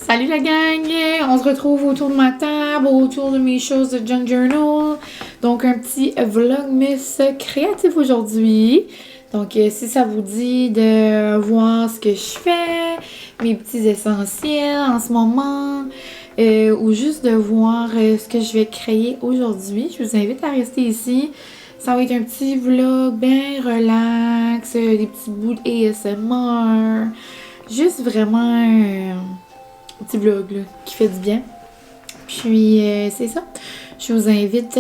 Salut la gang! On se retrouve autour de ma table, autour de mes choses de Junk Journal. Donc un petit vlogmas créatif aujourd'hui. Donc si ça vous dit de voir ce que je fais, mes petits essentiels en ce moment, ou juste de voir ce que je vais créer aujourd'hui, je vous invite à rester ici. Ça va être un petit vlog bien relax, des petits bouts de ASMR, juste vraiment un petit vlog là, qui fait du bien. Puis c'est ça. Je vous invite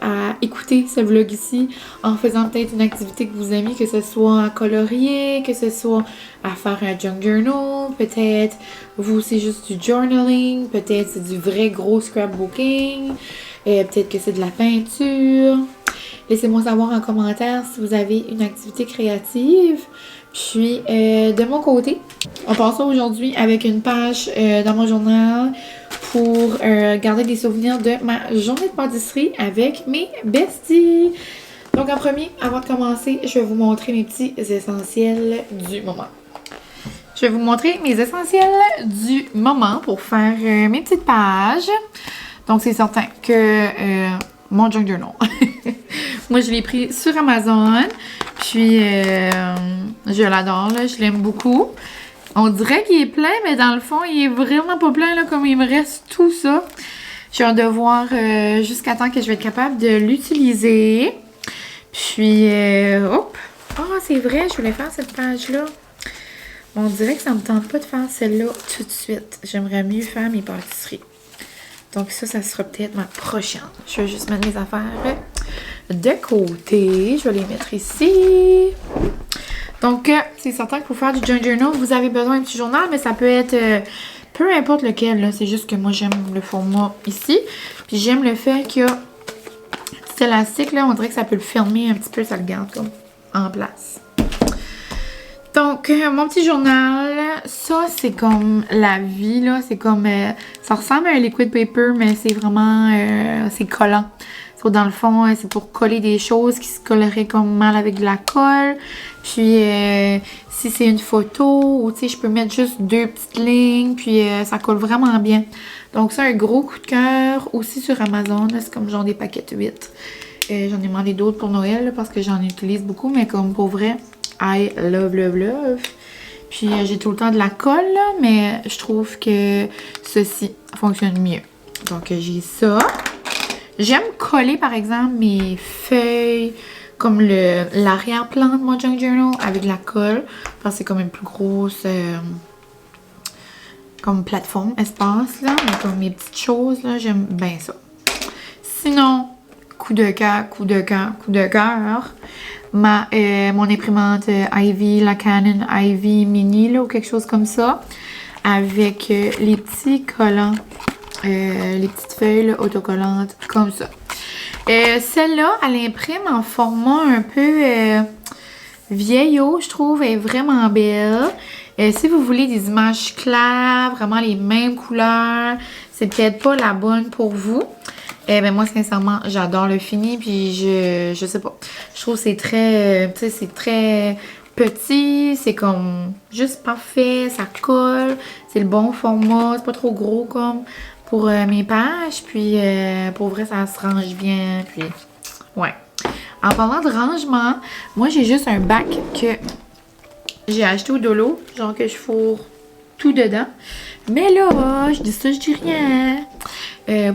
à écouter ce vlog ici en faisant peut-être une activité que vous aimez, que ce soit à colorier, que ce soit à faire un junk journal, peut-être vous c'est juste du journaling, peut-être c'est du vrai gros scrapbooking, peut-être que c'est de la peinture. Laissez-moi savoir en commentaire si vous avez une activité créative. Puis, de mon côté, on passe aujourd'hui avec une page dans mon journal pour garder des souvenirs de ma journée de pâtisserie avec mes besties. Donc, en premier, avant de commencer, je vais vous montrer mes petits essentiels du moment. Je vais vous montrer mes essentiels du moment pour faire mes petites pages. Donc, c'est certain que mon junk journal. Moi, je l'ai pris sur Amazon. Puis, je l'adore, là. Je l'aime beaucoup. On dirait qu'il est plein, mais dans le fond, il est vraiment pas plein, là, comme il me reste tout ça. J'ai hâte de voir jusqu'à temps que je vais être capable de l'utiliser. Puis, hop! Ah, c'est vrai, je voulais faire cette page-là. On dirait que ça me tente pas de faire celle-là tout de suite. J'aimerais mieux faire mes pâtisseries. Donc ça sera peut-être ma prochaine. Je vais juste mettre mes affaires de côté. Je vais les mettre ici. Donc, c'est certain que pour faire du junk journal, vous avez besoin d'un petit journal, mais ça peut être peu importe lequel. C'est juste que moi, j'aime le format ici. Puis j'aime le fait qu'il y a cet élastique, là, on dirait que ça peut le fermer un petit peu, ça le garde comme en place. Donc, mon petit journal, ça, c'est comme la vie, là. C'est comme, ça ressemble à un liquid paper, mais c'est vraiment, c'est collant. So, dans le fond, c'est pour coller des choses qui se colleraient comme mal avec de la colle. Puis, si c'est une photo, ou tu sais, je peux mettre juste 2 petites lignes, puis ça colle vraiment bien. Donc, c'est un gros coup de cœur aussi sur Amazon. C'est comme genre des paquets de 8. J'en ai demandé d'autres pour Noël, là, parce que j'en utilise beaucoup, mais comme pour vrai, I love, love, love. Puis j'ai tout le temps de la colle, là, mais je trouve que ceci fonctionne mieux. Donc j'ai ça. J'aime coller, par exemple, mes feuilles, comme l'arrière-plan de mon junk journal avec de la colle. Parce que c'est comme une plus grosse comme plateforme, espace, là. Mais comme mes petites choses, là, j'aime bien ça. Sinon, coup de cœur, coup de cœur, coup de cœur. Mon imprimante Ivy, la Canon Ivy Mini, là, ou quelque chose comme ça, avec les petits collants, les petites feuilles là, autocollantes, comme ça. Celle-là, elle imprime en format un peu vieillot, je trouve, elle est vraiment belle. Si vous voulez des images claires, vraiment les mêmes couleurs, c'est peut-être pas la bonne pour vous. Ben moi, sincèrement, j'adore le fini, puis je sais pas. Je trouve que c'est très, tu sais, c'est très petit, c'est comme juste parfait, ça colle, c'est le bon format, c'est pas trop gros comme pour mes pages, puis pour vrai, ça se range bien, puis ouais. En parlant de rangement, moi, j'ai juste un bac que j'ai acheté au Dolo, genre que je fourre tout dedans. Mais là, je dis ça, je dis rien.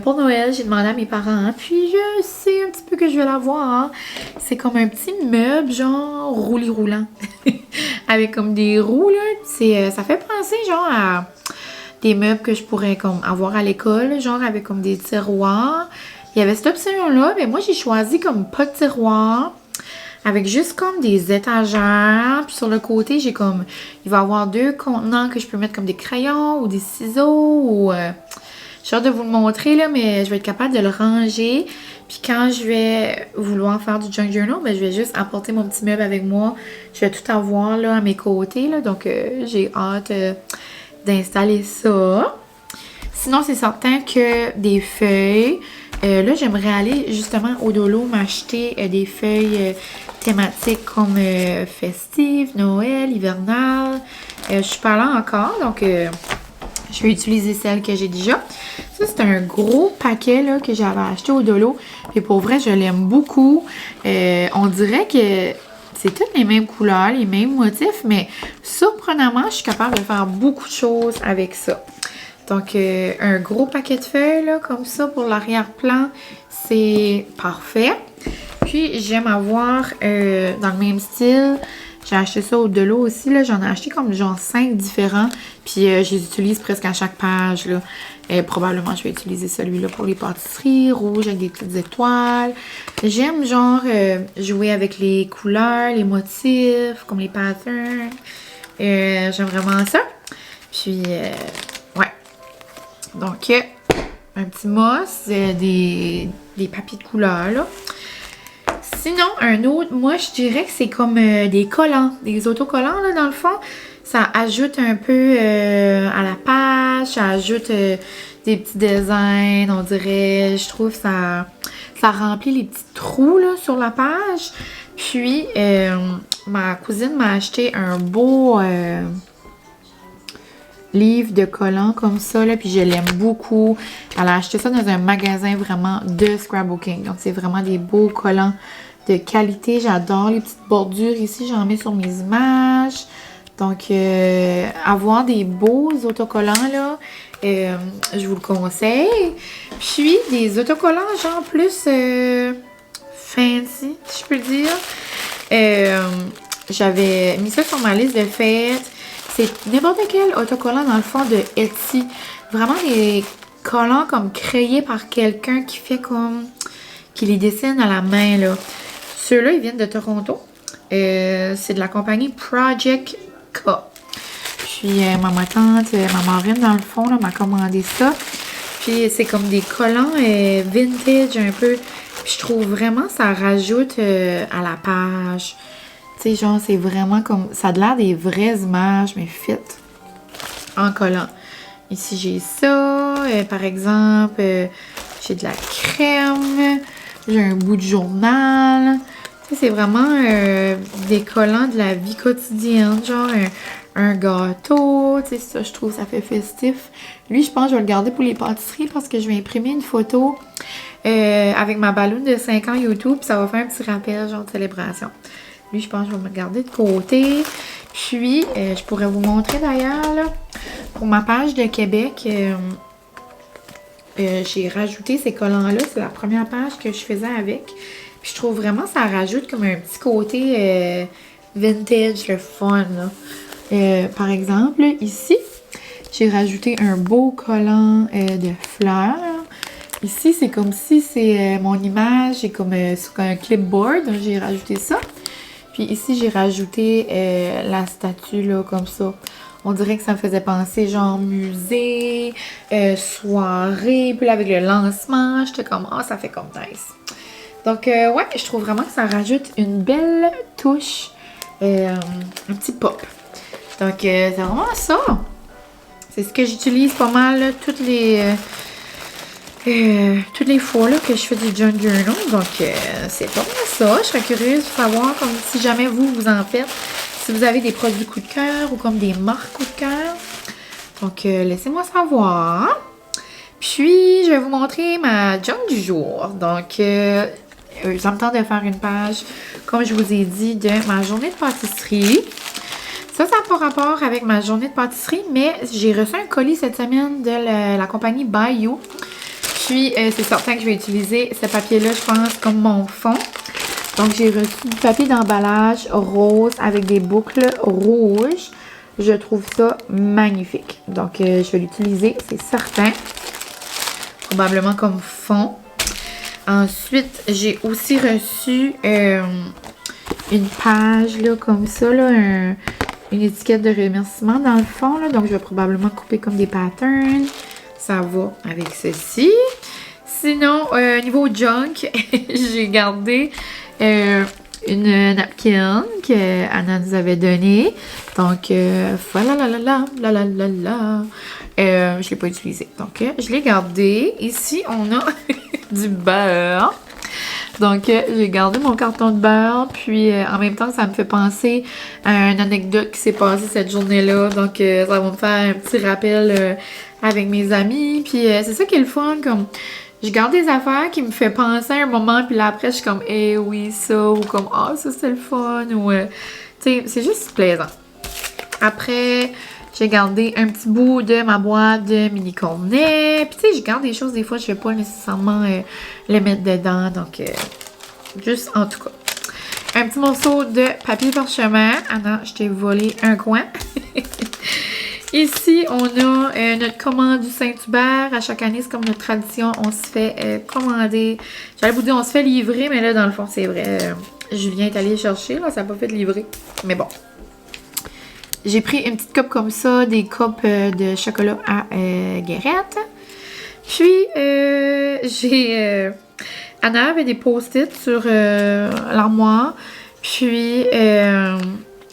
Pour Noël, j'ai demandé à mes parents, puis je sais un petit peu que je vais l'avoir. C'est comme un petit meuble, genre roulis-roulant. Avec comme des roues, là. Ça fait penser, genre, à des meubles que je pourrais comme avoir à l'école, genre avec comme des tiroirs. Il y avait cette option-là, mais moi, j'ai choisi comme pas de tiroir. Avec juste comme des étagères. Puis sur le côté, j'ai comme... Il va y avoir 2 contenants que je peux mettre comme des crayons ou des ciseaux ou... J'ai hâte de vous le montrer, là, mais je vais être capable de le ranger. Puis quand je vais vouloir faire du junk journal, ben, je vais juste apporter mon petit meuble avec moi. Je vais tout avoir là, à mes côtés. Là, donc, j'ai hâte d'installer ça. Sinon, c'est certain que des feuilles... là, j'aimerais aller justement au Dolo m'acheter des feuilles thématiques comme festives, Noël, hivernales. Je suis pas là encore, donc Je vais utiliser celle que j'ai déjà. Ça, c'est un gros paquet là, que j'avais acheté au Dolo. Et pour vrai, je l'aime beaucoup. On dirait que c'est toutes les mêmes couleurs, les mêmes motifs, mais surprenamment, je suis capable de faire beaucoup de choses avec ça. Donc, un gros paquet de feuilles, là, comme ça, pour l'arrière-plan, c'est parfait. Puis, j'aime avoir, dans le même style, j'ai acheté ça au Delo aussi, là, j'en ai acheté comme genre 5 différents, puis je les utilise presque à chaque page, là. Probablement, je vais utiliser celui-là pour les pâtisseries, rouge avec des petites étoiles. J'aime genre jouer avec les couleurs, les motifs, comme les patterns. J'aime vraiment ça. Puis, ouais. Donc, un petit moss, des papiers de couleur, là. Sinon, un autre, moi, je dirais que c'est comme des collants, des autocollants, là, dans le fond. Ça ajoute un peu à la page, ça ajoute des petits designs, on dirait. Je trouve que ça remplit les petits trous, là, sur la page. Puis, ma cousine m'a acheté un beau livre de collants comme ça, là, puis je l'aime beaucoup. Elle a acheté ça dans un magasin vraiment de scrapbooking. Donc, c'est vraiment des beaux collants de qualité. J'adore les petites bordures ici. J'en mets sur mes images. Donc, avoir des beaux autocollants, là, je vous le conseille. Puis, des autocollants genre plus fancy, si je peux dire. J'avais mis ça sur ma liste de fêtes. C'est n'importe quel autocollant, dans le fond, de Etsy. Vraiment des collants comme créés par quelqu'un qui fait comme... qui les dessine à la main, là. Ceux-là, ils viennent de Toronto. C'est de la compagnie Project K. Puis, ma tante, ma marraine, dans le fond, là, m'a commandé ça. Puis, c'est comme des collants vintage un peu. Puis, je trouve vraiment ça rajoute à la page. Tu sais, genre, c'est vraiment comme... Ça a l'air des vraies images, mais faites en collant. Ici, j'ai ça. Par exemple, j'ai de la crème. J'ai un bout de journal. Tu sais, c'est vraiment des collants de la vie quotidienne. Genre, un gâteau. Tu sais, ça, je trouve, ça fait festif. Lui, je pense que je vais le garder pour les pâtisseries parce que je vais imprimer une photo avec ma balloune de 5 ans YouTube. Puis ça va faire un petit rappel, genre, de célébration. Lui, je pense que je vais me le garder de côté. Puis, je pourrais vous montrer d'ailleurs, là, pour ma page de Québec, j'ai rajouté ces collants-là. C'est la première page que je faisais avec. Puis, je trouve vraiment que ça rajoute comme un petit côté vintage, le fun, là. Par exemple, ici, j'ai rajouté un beau collant de fleurs. Ici, c'est comme si c'est mon image, c'est comme sur un clipboard. J'ai rajouté ça. Puis ici, j'ai rajouté la statue, là, comme ça. On dirait que ça me faisait penser, genre, musée, soirée. Puis là, avec le lancement, j'étais comme, ah, ça fait comme nice. Donc, ouais, je trouve vraiment que ça rajoute une belle touche, un petit pop. Donc, c'est vraiment ça. C'est ce que j'utilise pas mal, là, toutes les fois là, que je fais du junk journal. Donc, c'est pas mal ça. Je serais curieuse de savoir comme si jamais vous en faites. Si vous avez des produits coup de cœur ou comme des marques coup de cœur. Donc, laissez-moi savoir. Puis, je vais vous montrer ma junk du jour. Donc, ça me tente de faire une page, comme je vous ai dit, de ma journée de pâtisserie. Ça n'a pas rapport avec ma journée de pâtisserie, mais j'ai reçu un colis cette semaine de la compagnie By You. Puis, c'est certain que je vais utiliser ce papier-là, je pense, comme mon fond. Donc, j'ai reçu du papier d'emballage rose avec des boucles rouges. Je trouve ça magnifique. Donc, je vais l'utiliser, c'est certain. Probablement comme fond. Ensuite, j'ai aussi reçu une page, là, comme ça, là, une étiquette de remerciement dans le fond, là. Donc, je vais probablement couper comme des patterns. Ça va avec ceci. Sinon, niveau junk, j'ai gardé une napkin qu'Anna nous avait donnée. Donc, voilà, je ne l'ai pas utilisée. Donc, je l'ai gardée. Ici, on a du beurre. Donc, j'ai gardé mon carton de beurre, puis en même temps, ça me fait penser à une anecdote qui s'est passée cette journée-là. Donc, ça va me faire un petit rappel avec mes amis. Puis, c'est ça qui est le fun, comme je garde des affaires qui me fait penser à un moment, puis là, après, je suis comme, eh oui, ça, ou comme, ah, ça, c'est le fun, ou, tu sais, c'est juste plaisant. Après, j'ai gardé un petit bout de ma boîte de mini cornets. Puis, tu sais, je garde des choses, des fois, je vais pas nécessairement les mettre dedans. Donc, juste en tout cas. Un petit morceau de papier parchemin. Ah non, je t'ai volé un coin. Ici, on a notre commande du Saint-Hubert. À chaque année, c'est comme notre tradition. On se fait commander. J'allais vous dire, on se fait livrer, mais là, dans le fond, c'est vrai. Julien est allé chercher, là. Ça n'a pas fait de livrer. Mais bon. J'ai pris une petite coupe comme ça, des coupes de chocolat à Guérette. Puis, j'ai... Anna avait des post-it sur l'armoire. Puis,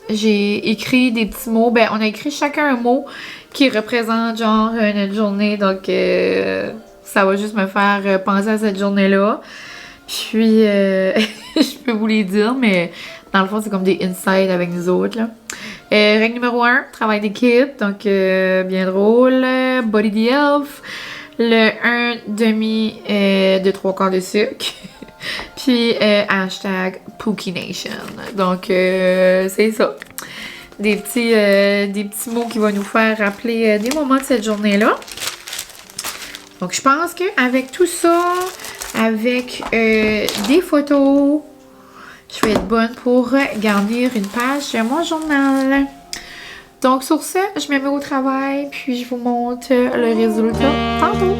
j'ai écrit des petits mots. Ben, on a écrit chacun un mot qui représente, genre, notre journée. Donc, ça va juste me faire penser à cette journée-là. Puis, je peux vous les dire, mais dans le fond, c'est comme des insights avec nous autres, là. Règle numéro 1, travail d'équipe, donc bien drôle. Body the Elf, le 1 demi de 3/4 de sucre. Puis hashtag Pookie Nation. Donc c'est ça. Des petits mots qui vont nous faire rappeler des moments de cette journée-là. Donc je pense qu'avec tout ça, avec des photos, je vais être bonne pour garnir une page de mon journal. Donc sur ce, je me mets au travail, puis je vous montre le résultat tantôt.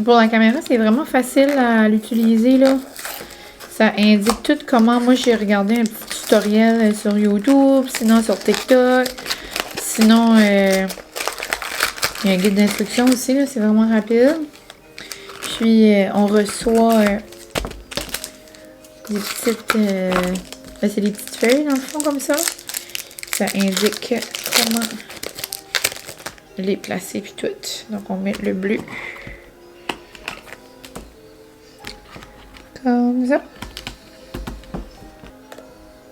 pour la caméra, c'est vraiment facile à l'utiliser, là. Ça indique tout comment. Moi, j'ai regardé un petit tutoriel sur YouTube, sinon sur TikTok. Sinon, il y a un guide d'instruction aussi, là. C'est vraiment rapide. Puis, on reçoit des petites... c'est des petites feuilles, dans le fond, comme ça. Ça indique comment les placer, puis tout. Donc, on met le bleu. Comme ça.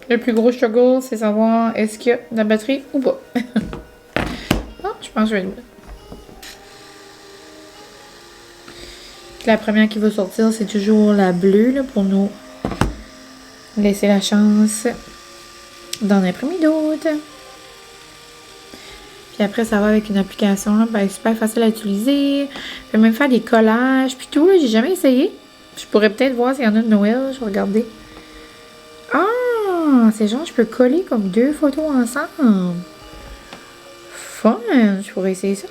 Le plus gros struggle, c'est savoir est-ce qu'il y a de la batterie ou pas. Ah, je pense que je vais le mettre. La première qui va sortir, c'est toujours la bleue, là, pour nous laisser la chance d'en imprimer d'autres. Puis après, ça va avec une application, là, ben, super facile à utiliser. Je peux même faire des collages, puis tout, là, j'ai jamais essayé. Je pourrais peut-être voir s'il y en a de Noël, je vais regarder. Ah, c'est genre, je peux coller comme 2 photos ensemble. Fun, je pourrais essayer ça.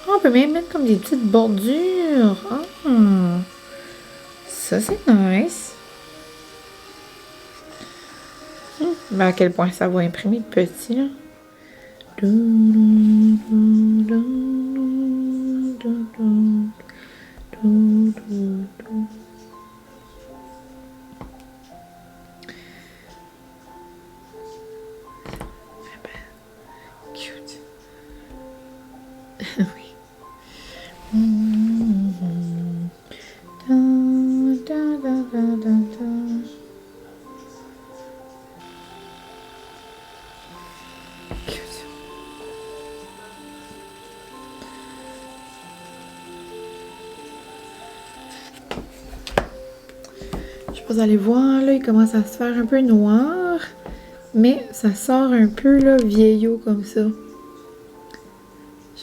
Ah, on peut même mettre comme des petites bordures. Ah, ça c'est nice. Ben, à quel point ça va imprimer de petit, là. Cute. Oui. Vous allez voir, là, il commence à se faire un peu noir, mais ça sort un peu, là, vieillot comme ça.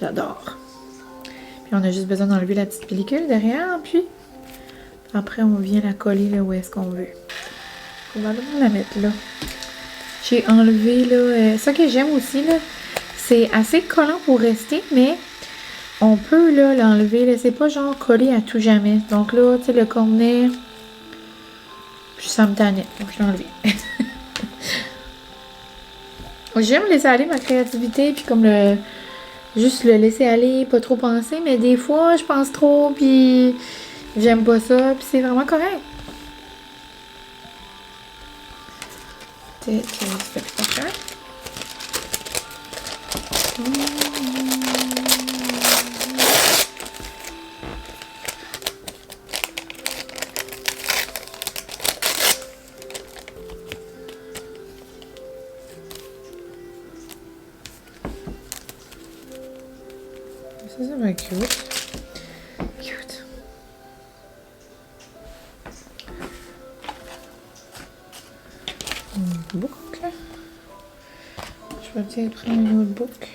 J'adore. Puis on a juste besoin d'enlever la petite pellicule derrière, puis après on vient la coller là où est-ce qu'on veut. On va vraiment la mettre là. J'ai enlevé, là, ça que j'aime aussi, là, c'est assez collant pour rester, mais on peut, là, l'enlever, là, c'est pas genre collé à tout jamais. Donc là, tu sais, le cornet... Puis ça me tannait, donc je l'ai enlevé. J'aime laisser aller ma créativité, puis comme le... Juste le laisser aller, pas trop penser, mais des fois, je pense trop, puis j'aime pas ça, puis c'est vraiment correct. Peut-être que c'est le prochain. Ça va être cute. Cute. Une boucle. Je vais peut-être prendre une autre boucle.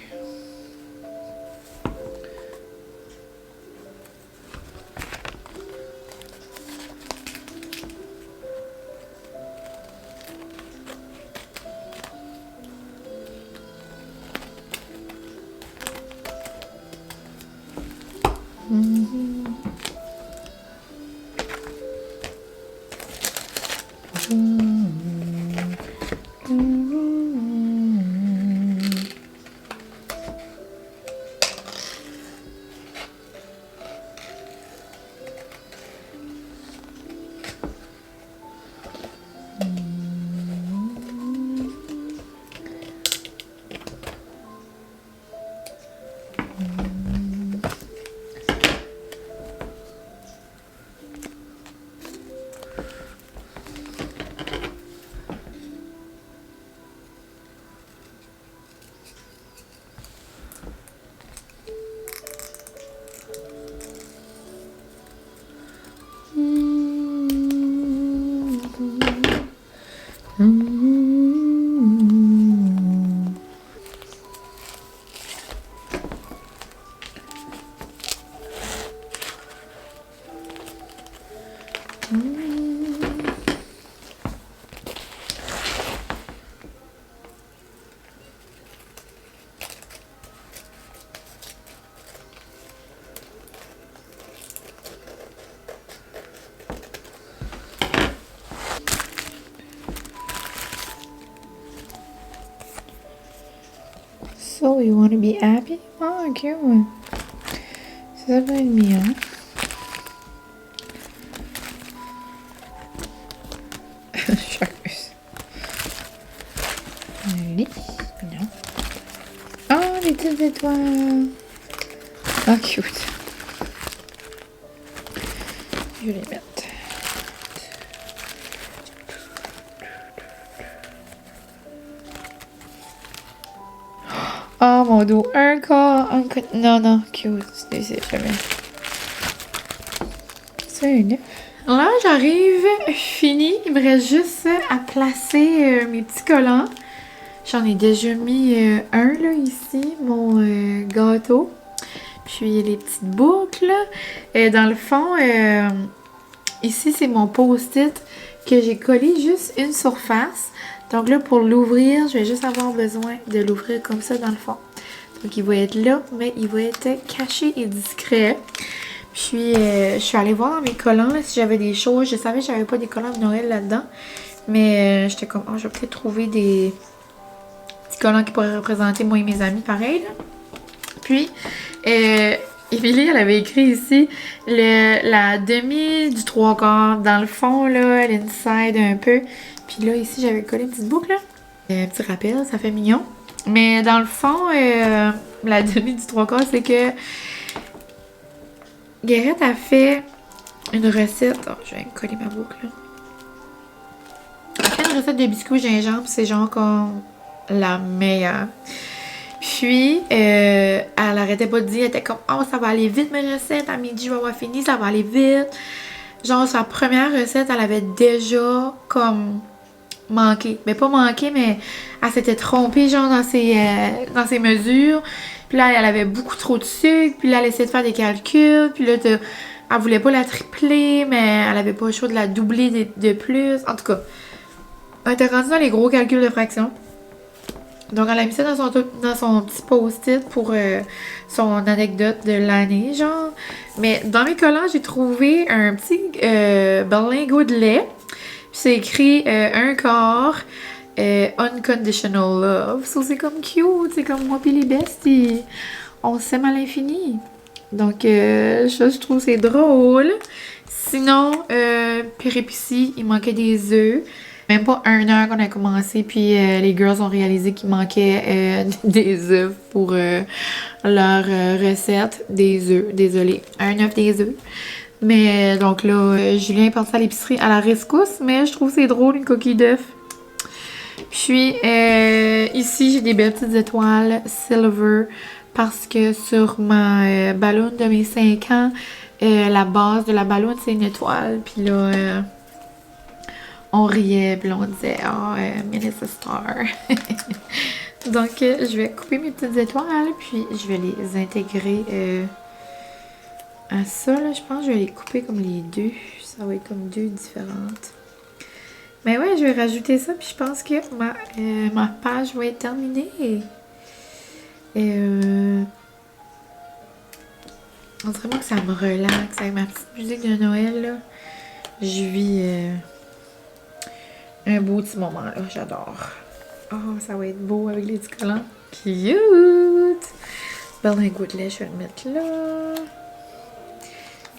So you wanna be happy? Oh, cute. Ça va être mignon. Charmeuse. Allez. Non. Oh, les petites étoiles. Ah, cute. Je vais les mettre. Oh mon dos, un corps, non, non, cute, c'est jamais. C'est un œuf. Là, j'arrive, fini. Il me reste juste à placer mes petits collants. J'en ai déjà mis un, là, ici, mon gâteau. Puis les petites boucles. Dans le fond, ici, c'est mon post-it que j'ai collé juste une surface. Donc là, pour l'ouvrir, je vais juste avoir besoin de l'ouvrir comme ça dans le fond. Donc il va être là, mais il va être caché et discret. Puis je suis allée voir dans mes collants là, si j'avais des choses. Je savais que j'avais pas des collants de Noël là-dedans. Mais j'étais comme, oh, je vais peut-être trouver des petits collants qui pourraient représenter moi et mes amis pareil. Là. Puis, Émilie, elle avait écrit ici la demi du 3/4 dans le fond, là, l'inside un peu. Puis là, ici, j'avais collé une petite boucle, là. Un petit rappel, ça fait mignon. Mais dans le fond, la demi du 3/4, c'est que Guérette a fait une recette. Oh, je vais me coller ma boucle, là. Elle a fait une recette de biscuits au gingembre, c'est genre comme la meilleure. Puis, elle arrêtait pas de dire, elle était comme, oh, ça va aller vite mes recettes, à midi, je vais avoir fini, ça va aller vite. Genre, sa première recette, elle avait déjà comme manqué. Mais pas manqué, mais elle s'était trompée, genre, dans ses mesures. Puis là, elle avait beaucoup trop de sucre. Puis là, elle essayait de faire des calculs. Puis là, elle voulait pas la tripler, mais elle avait pas le choix de la doubler de plus. En tout cas, elle était rendue dans les gros calculs de fractions. Donc, elle a mis ça dans son petit post-it pour son anecdote de l'année, genre. Mais dans mes collants, j'ai trouvé un petit berlingot de lait. Puis c'est écrit un quart unconditional love. So, c'est comme cute, c'est comme moi pis les besties. On s'aime à l'infini. Donc, ça, je trouve c'est drôle. Sinon, péripétie, il manquait des œufs. Même pas 1 heure qu'on a commencé, puis les girls ont réalisé qu'il manquait des œufs pour leur recette. Des œufs, désolé. Un œuf, des œufs. Mais donc là, Julien est parti à l'épicerie à la rescousse, mais je trouve c'est drôle, une coquille d'œuf. Puis ici, j'ai des belles petites étoiles silver parce que sur ma ballon de mes 5 ans, la base de la ballon, c'est une étoile. Puis là... on riait, puis on disait « Ah, Melissa Star ». Donc, je vais couper mes petites étoiles, puis je vais les intégrer à ça, là. Je pense que je vais les couper comme les deux. Ça va être comme deux différentes. Mais ouais, je vais rajouter ça, puis je pense que ma page va être terminée. On dirait moi que ça me relaxe avec ma petite musique de Noël, là. Je vis... un beau petit moment, là. J'adore. Oh, ça va être beau avec les petits collants. Cute! Berlingot de lait, je vais le mettre là.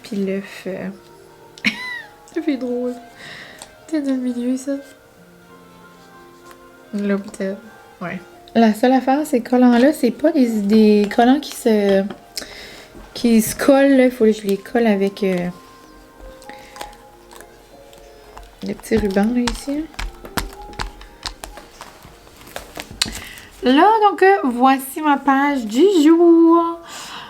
Puis l'œuf. Ça fait drôle. Peut-être dans le milieu, ça. Là, peut-être. Ouais. La seule affaire, ces collants-là, c'est pas des collants qui se collent, là. Il faut que je les colle avec... des petits rubans, là, ici. Là, donc, voici ma page du jour.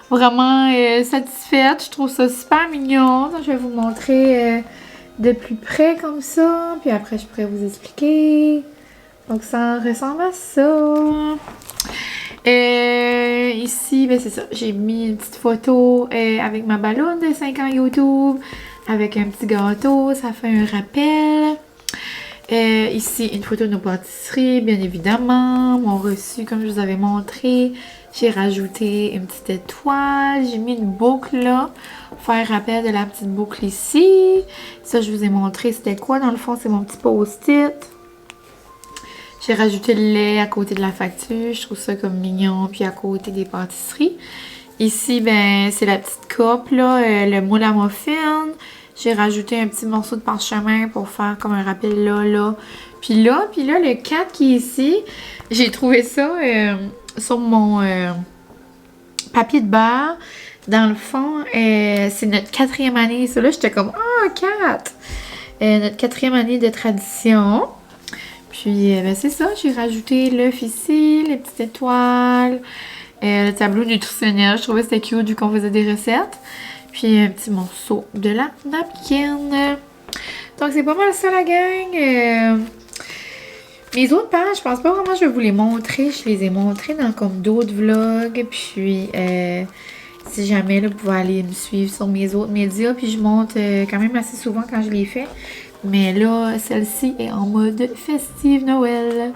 Vraiment satisfaite. Je trouve ça super mignon. Donc, je vais vous montrer de plus près comme ça. Puis après, je pourrais vous expliquer. Donc, ça ressemble à ça. Ici, ben, c'est ça. J'ai mis une petite photo avec ma ballonne de 5 ans YouTube. Avec un petit gâteau, ça fait un rappel. Ici, une photo de nos pâtisseries, bien évidemment. Mon reçu, comme je vous avais montré. J'ai rajouté une petite étoile. J'ai mis une boucle là. Pour faire rappel de la petite boucle ici. Ça, je vous ai montré c'était quoi. Dans le fond, c'est mon petit post-it. J'ai rajouté le lait à côté de la facture. Je trouve ça comme mignon. Puis à côté des pâtisseries. Ici, ben, c'est la petite coupe, là, le moule à muffin. J'ai rajouté un petit morceau de parchemin pour faire comme un rappel là. Puis là, le 4 qui est ici, j'ai trouvé ça sur mon papier de beurre. Dans le fond, c'est notre 4e année. Ça, là, j'étais comme, ah, 4! Notre 4e année de tradition. Puis, ben, c'est ça, j'ai rajouté l'œuf ici, les petites étoiles. Le tableau nutritionnel, je trouvais que c'était cute vu qu'on faisait des recettes. Puis un petit morceau de la napkin. Donc c'est pas mal ça la gang. Mes autres pages, je pense pas vraiment que je vais vous les montrer. Je les ai montrées dans comme d'autres vlogs. Puis si jamais là, vous pouvez aller me suivre sur mes autres médias. Puis je monte quand même assez souvent quand je les fais. Mais là, celle-ci est en mode festive Noël.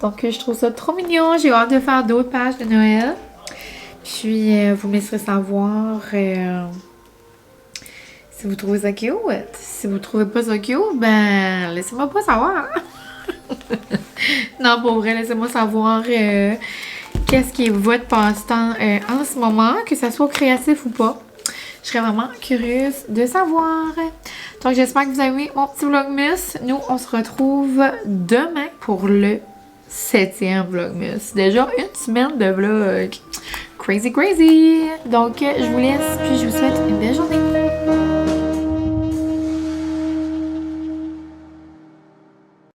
Donc je trouve ça trop mignon. J'ai hâte de faire d'autres pages de Noël. Puis, vous me laisserez savoir si vous trouvez ça cute. Si vous trouvez pas ça cute, ben, laissez-moi pas savoir. Non, pour vrai, laissez-moi savoir qu'est-ce qui est votre passe-temps en ce moment, que ça soit créatif ou pas. Je serais vraiment curieuse de savoir. Donc, j'espère que vous avez aimé mon petit vlogmas. Nous, on se retrouve demain pour le 7e vlogmas. Déjà une semaine de vlog. Crazy, crazy! Donc, je vous laisse, puis je vous souhaite une belle journée.